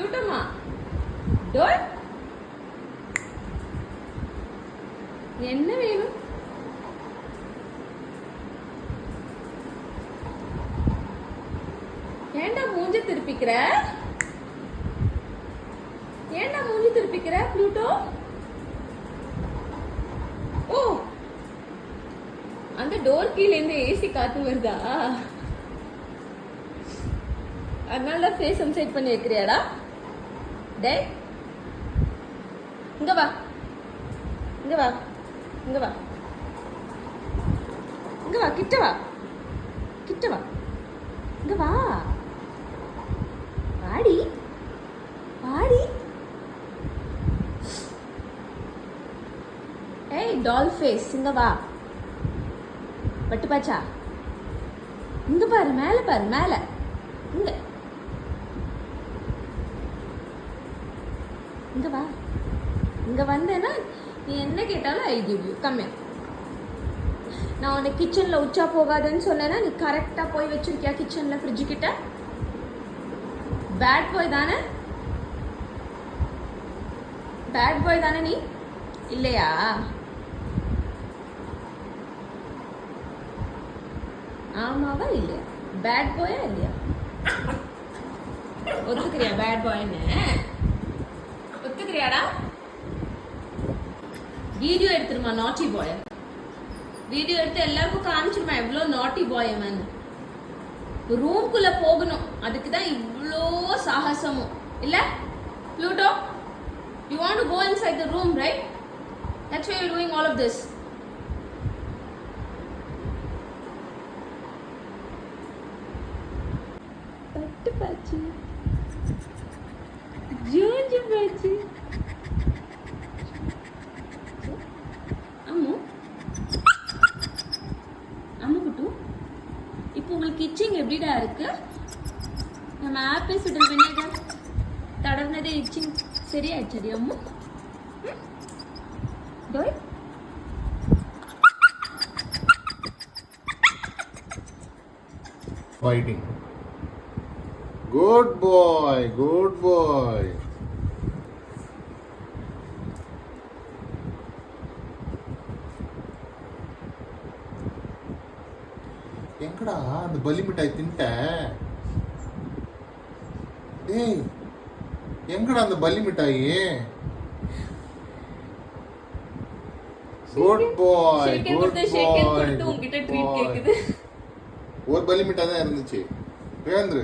ப்ளூட்டோமா door என்ன வேணும்? ஏண்டா மூஞ்சி திருப்பிக்கிற? ஏண்டா மூஞ்சி திருப்பிக்கிற ப்ளூட்டோ? ஓ, அந்த டோர் கீழ இருந்து ஏசி காத்து வருதா? அதனால ஃபேஸ் அன்சைட் பண்ணி வைக்கிறியாடா? டே இங்க வா, இங்க வா, இங்க வா, இங்க வா, கிட்ட வா, கிட்ட வா, இங்க வா, வாடி வாடி. ஏய் டால் ஃபேஸ், இங்க வா. பட்டு பாச்சா, இங்க பாரு, மேல பாரு, மேல, இங்க இங்க வா. இங்க வந்தேன்னா நீ என்ன கேட்டாலும் I give you. Come here. நான் உன்னை கிச்சன்ல உச்சா போகாதன்னு சொன்னேன்னா நீ கரெக்டா போய் வச்சிருக்கியா கிச்சன்ல ஃப்ரிட்ஜ் கிட்ட? பேட் பாய் தானே? பேட் பாய் தானே நீ? இல்லையா? ஆமாவா இல்லையா? பேட் பாயா இல்லையா? ஒத்துக்கிறியா பேட் பாய்ன்னு? ஒத்துக்கிறியாடா? வீடியோ எடுத்துருமா நாட்டி பாய். வீடியோ எடுத்து எல்லாருக்கும் காமிச்சிருமா எவ்வளோ நாட்டி பாய் அவன். ரூம்குள்ள போகணும், அதுக்கு தான் இவ்வளோ சாகசமும் இல்ல Pluto? You want to go inside the room, right? That's why you are doing all of this. பட்டு பாச்சி, ஜூஞ்சு பாச்சி. அம்மு அம்மு குட்டு, இப்போ உங்களுக்கு இச்சிங் எப்படிடா இருக்கு? நம்ம ஆப்பிள் சிடர் வினேகர் தடவினதே இச்சிங் சரியாயிடுச்சடி அம்மு? டோய் Fighting. Good boy, good boy. எங்கடா அந்த பலி மிட்டாய் தின்ட்ட? டேய், எங்கடா அந்த பலி மிட்டாய்? குட் பாய், குட் பாய். உங்ககிட்ட ட்ரீட் கேக்குது. ஒரு பலி மிட்டாய் தான் இருந்துச்சு. வேந்துரு.